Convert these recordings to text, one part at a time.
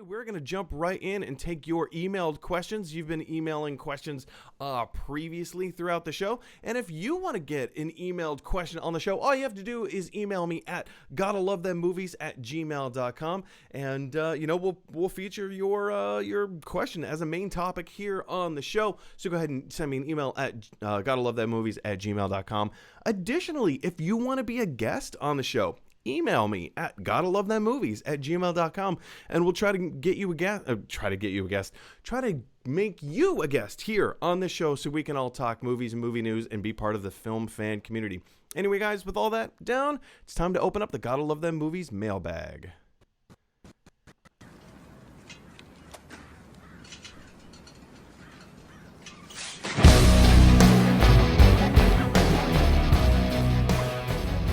We're going to jump right in and take your emailed questions. You've been emailing questions previously throughout the show. And if you want to get an emailed question on the show, all you have to do is email me at GottaLoveThemMovies@gmail.com. And, we'll feature your question as a main topic here on the show. So go ahead and send me an email at GottaLoveThemMovies@gmail.com. Additionally, if you want to be a guest on the show, email me at GottaLoveThemMovies@gmail.com, and we'll try to get you a guest. Try to make you a guest here on this show so we can all talk movies and movie news and be part of the film fan community. Anyway, guys, with all that down, it's time to open up the Gotta Love Them Movies mailbag.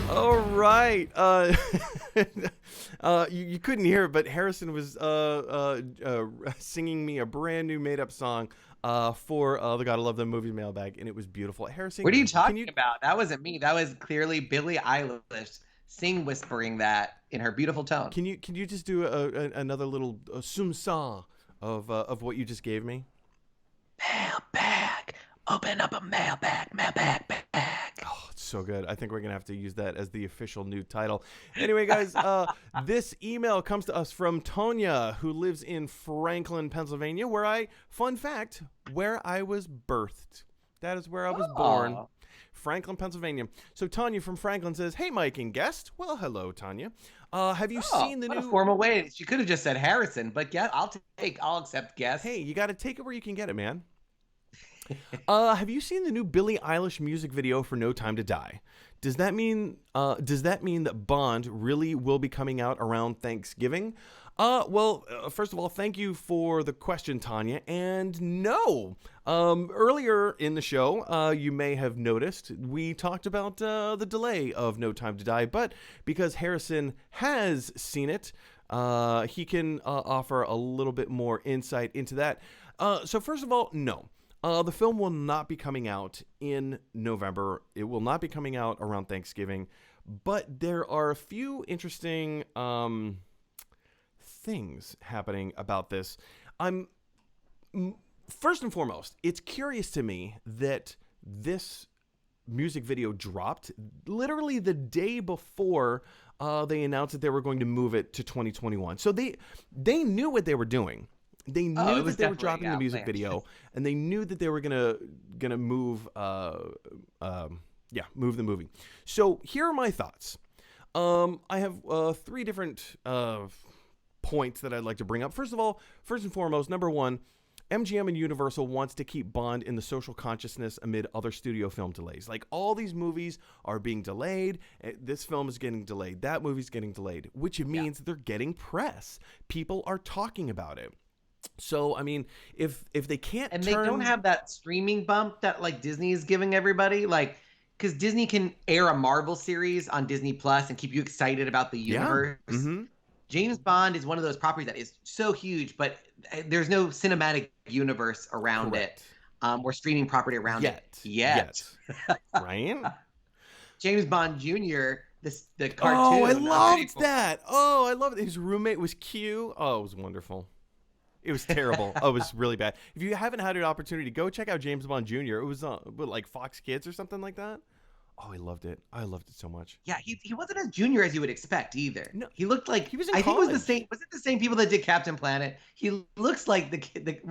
All right. You couldn't hear it, but Harrison was singing me a brand new made-up song for the Gotta Love Them Movies mailbag, and it was beautiful. Harrison, what are you talking about? That wasn't me. That was clearly Billie Eilish whispering that in her beautiful tone. Can you just do another little sum-sa of what you just gave me? Mailbag. Open up a mailbag bag. Oh, it's so good. I think we're going to have to use that as the official new title. Anyway, guys, this email comes to us from Tonya, who lives in Franklin, Pennsylvania, where I was birthed. That is where I was born. Franklin, Pennsylvania. So Tanya from Franklin says, "Hey, Mike and guest." Well, hello, Tanya. Have you seen the new formal way? She could have just said Harrison, but yeah, I'll accept guest. Hey, you got to take it where you can get it, man. Have you seen the new Billie Eilish music video for No Time to Die? Does that mean that Bond really will be coming out around Thanksgiving? First of all, thank you for the question, Tanya. And no, earlier in the show, you may have noticed we talked about the delay of No Time to Die, but because Harrison has seen it, he can offer a little bit more insight into that. So first of all, no. The film will not be coming out in November. It will not be coming out around Thanksgiving. But there are a few interesting things happening about this. First and foremost, it's curious to me that this music video dropped literally the day before they announced that they were going to move it to 2021. So they knew what they were doing. They knew that they were dropping the music video, and they knew that they were gonna move move the movie. So here are my thoughts. I have three different points that I'd like to bring up. First and foremost, number one, MGM and Universal wants to keep Bond in the social consciousness amid other studio film delays. Like, all these movies are being delayed. This film is getting delayed. That movie's getting delayed, which means they're getting press. People are talking about it. So, I mean, if they can't they don't have that streaming bump that like Disney is giving everybody, like, because Disney can air a Marvel series on Disney Plus and keep you excited about the universe. Yeah. Mm-hmm. James Bond is one of those properties that is so huge, but there's no cinematic universe around it, or streaming property around it yet. Right? James Bond Jr., the cartoon. Oh, I loved that. Oh, I loved it. His roommate was Q. Oh, it was wonderful. It was terrible. Oh, it was really bad. If you haven't had an opportunity, go check out James Bond Jr. It was like Fox Kids or something like that. Oh, I loved it. I loved it so much. Yeah, he wasn't as junior as you would expect either. No, he looked like he was in college. think it was the same. Was it the same people that did Captain Planet? He looks like the kid,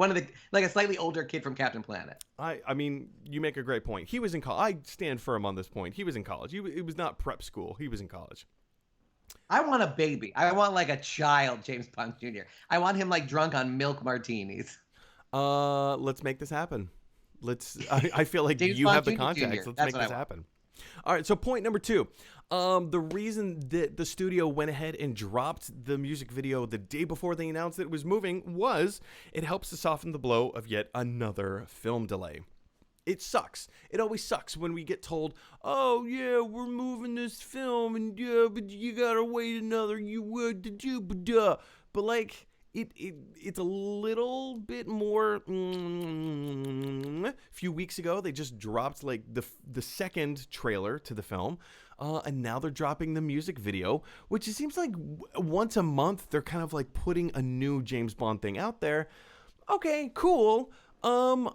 like a slightly older kid from Captain Planet. I mean, you make a great point. He was in college. I stand firm on this point. He was in college. It was not prep school. He was in college. I want a baby. I want like a child, James Bond Jr. I want him like drunk on milk martinis. Let's make this happen. I feel like you have the contacts. Let's make this happen. All right, so point number two. The reason that the studio went ahead and dropped the music video the day before they announced that it was moving was it helps to soften the blow of yet another film delay. It sucks. It always sucks when we get told, "Oh yeah, we're moving this film, and yeah, but you gotta wait another but like it's a little bit more. A few weeks ago, they just dropped like the second trailer to the film. and now they're dropping the music video, which it seems like once a month they're kind of like putting a new James Bond thing out there. Okay, cool.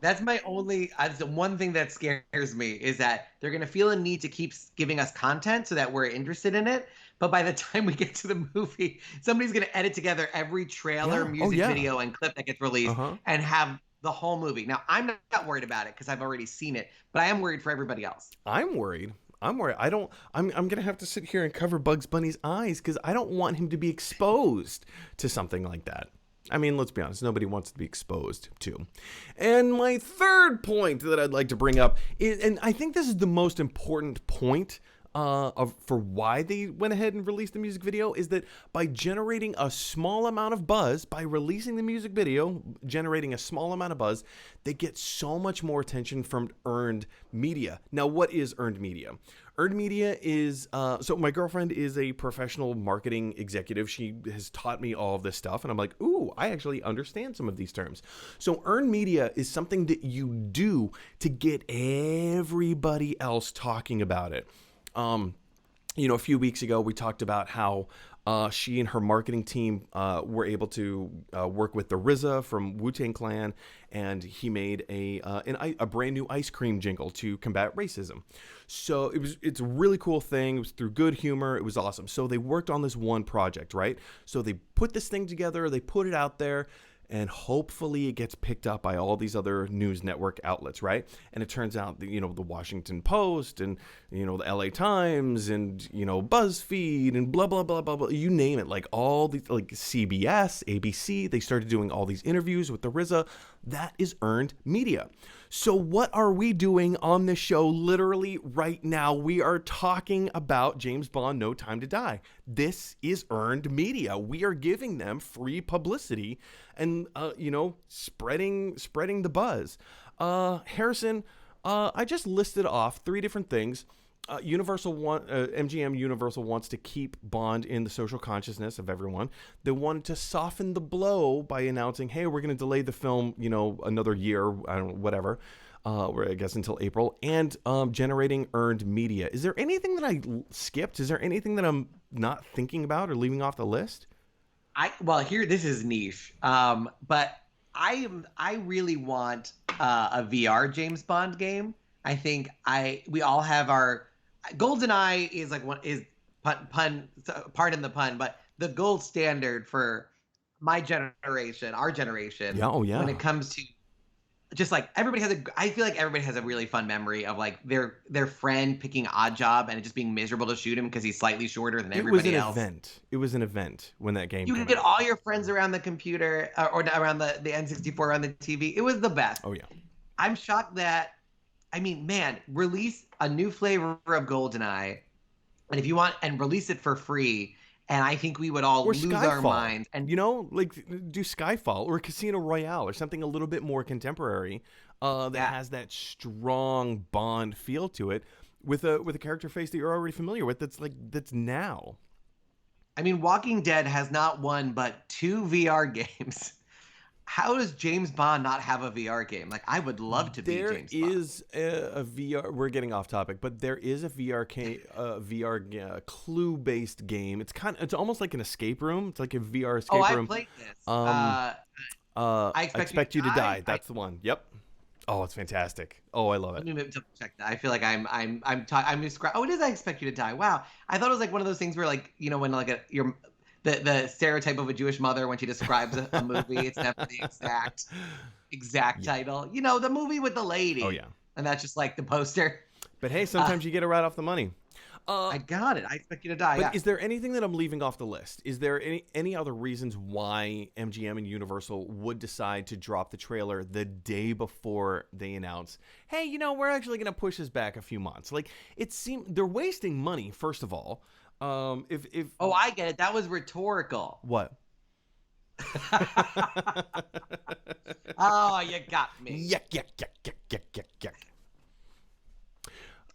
That's my only. That's the one thing that scares me is that they're gonna feel a need to keep giving us content so that we're interested in it. But by the time we get to the movie, somebody's gonna edit together every trailer, music video, and clip that gets released and have the whole movie. Now, I'm not worried about it because I've already seen it, but I am worried for everybody else. I'm worried. I'm gonna have to sit here and cover Bugs Bunny's eyes because I don't want him to be exposed to something like that. I mean, let's be honest, nobody wants to be exposed to. And my third point that I'd like to bring up is, and I think this is the most important point for why they went ahead and released the music video, is that by generating a small amount of buzz, by releasing the music video, generating a small amount of buzz, they get so much more attention from earned media. Now, what is earned media? Earned media is, so my girlfriend is a professional marketing executive. She has taught me all of this stuff, and I'm like, ooh, I actually understand some of these terms. So earned media is something that you do to get everybody else talking about it. A few weeks ago, we talked about how she and her marketing team were able to work with the RZA from Wu-Tang Clan, and he made a brand new ice cream jingle to combat racism. So it's a really cool thing. It was through good humor. It was awesome. So they worked on this one project, right? So they put this thing together. They put it out there. And hopefully it gets picked up by all these other news network outlets, right? And it turns out that, the Washington Post and, the LA Times and, BuzzFeed and blah, blah, blah, blah, blah, you name it. Like all these, like CBS, ABC, they started doing all these interviews with the RZA. That is earned media. So what are we doing on this show literally right now? We are talking about James Bond, No Time to Die. This is earned media. We are giving them free publicity and, spreading the buzz. Harrison, I just listed off 3 different things. MGM Universal wants to keep Bond in the social consciousness of everyone. They wanted to soften the blow by announcing, hey, we're going to delay the film, another year, whatever, I guess until April, and generating earned media. Is there anything that I skipped? Is there anything that I'm not thinking about or leaving off the list? This is niche, but I really want a VR James Bond game. I think we all have our GoldenEye is like one is pun pardon the pun, but the gold standard for my generation, our generation. Yeah, oh yeah. When it comes to just like I feel like everybody has a really fun memory of like their friend picking Odd Job and it just being miserable to shoot him because he's slightly shorter than everybody else. It was an event when that game. You could get all your friends around the computer or around the N64 around the TV. It was the best. Oh yeah. I'm shocked that. I mean, man, release a new flavor of GoldenEye, and if you want, and release it for free, and I think we would all lose our minds. And like do Skyfall or Casino Royale or something a little bit more contemporary that has that strong Bond feel to it with a character face that you're already familiar with. That's now. I mean, Walking Dead has not one but 2 VR games. How does James Bond not have a VR game? Like, I would love to be James Bond. There is a VR. We're getting off topic, but there is a VR clue-based game. It's almost like an escape room. It's like a VR escape room. Oh, I played this. I expect you to die. That's the one. Yep. Oh, it's fantastic. Oh, I love it. Let me check that. I feel like I'm describing. Oh, it is. I Expect You to Die. Wow. I thought it was like one of those things where like when like the stereotype of a Jewish mother when she describes a movie, it's never the exact title. The movie with the lady. Oh yeah. And that's just like the poster. But hey, sometimes you get it right off the money. I got it. I Expect You to Die. But is there anything that I'm leaving off the list? Is there any other reasons why MGM and Universal would decide to drop the trailer the day before they announce, hey, we're actually going to push this back a few months? Like, it seemed they're wasting money, first of all. If Oh, I get it. That was rhetorical. What? Oh, you got me. Yuck.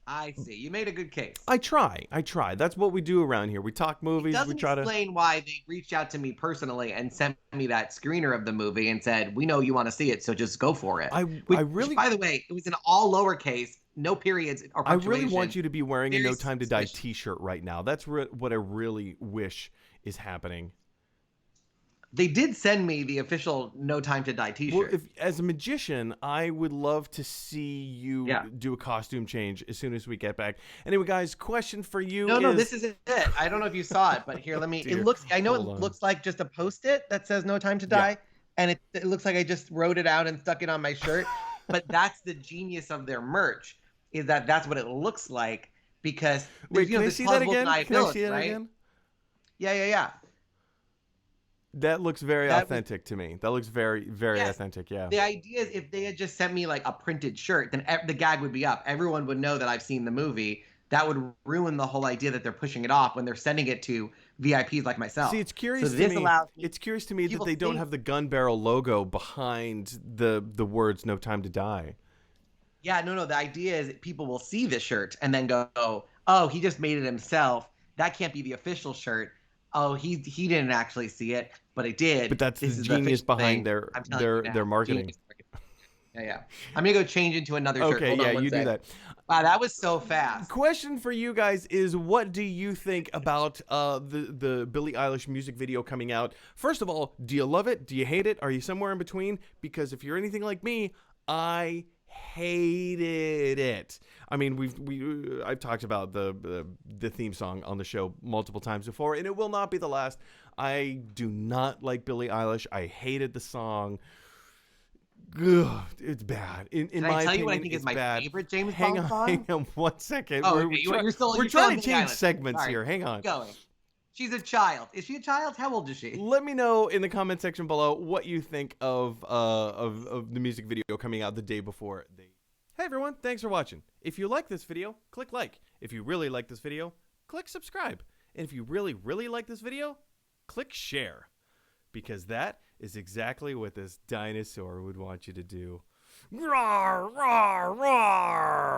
I see. You made a good case. I try. That's what we do around here. We talk movies. We try to explain why they reached out to me personally and sent me that screener of the movie and said, "We know you want to see it, so just go for it." I really. Which, by the way, it was in all lowercase no periods or I punctuation. really want you to be wearing a Very No Time to Die suspicious. t-shirt right now. That's what I really wish is happening. They did send me the official No Time to Die Well, T-shirt. if as a magician, I would love to see you Yeah. do a costume change as soon as we get back. Anyway, guys, question for you No, is, this is it. I don't know if you saw it, but here, let me. It dear, looks. I know hold it on. looks like just a post-it that says "No Time to Yeah. Die," and it looks like I just wrote it out and stuck it on my shirt. But that's the genius of their merch, is that that's what it looks like because Wait, can I this see that plausible again? Can I see deniability, that right? again? Yeah. That looks very That was authentic to me. That looks very, very yes. authentic. Yeah. The idea is if they had just sent me like a printed shirt, then the gag would be up. Everyone would know that I've seen the movie. That would ruin the whole idea that they're pushing it off when they're sending it to VIPs like myself. See, it's So curious to this me. allows me. It's curious to me that People they don't think, have the gun barrel logo behind the words "No Time to Die." yeah, no. The idea is people will see the shirt and then go, oh, he just made it himself. That can't be the official shirt. Oh, he didn't actually see it, but it did. But that's This the is genius official behind thing. I'm telling you now. their marketing. Genius marketing. Yeah. I'm gonna go change into another shirt. Okay, Hold yeah, on one you do sec. that. Wow, that was so fast. Question for you guys is, what do you think about the Billie Eilish music video coming out? First of all, do you love it? Do you hate it? Are you somewhere in between? Because if you're anything like me, I hated it. I mean, I've talked about the theme song on the show multiple times before, and it will not be the last. I do not like Billie Eilish. I hated the song. Ugh, it's bad. In Can my I tell opinion, you what I think is it's my bad. favorite James Hang Bond on, song? hang on 1 second. Oh, We're, okay. we're, You're still we're trying to Billie change Eilish. segments Sorry, here. Hang on. keep going. She's a child. Is she a child? How old is she? Let me know in the comment section below what you think of the music video coming out the day before. Hey everyone, thanks for watching. If you like this video, click like. If you really like this video, click subscribe. And if you really, really like this video, click share. Because that is exactly what this dinosaur would want you to do. Roar, roar, roar!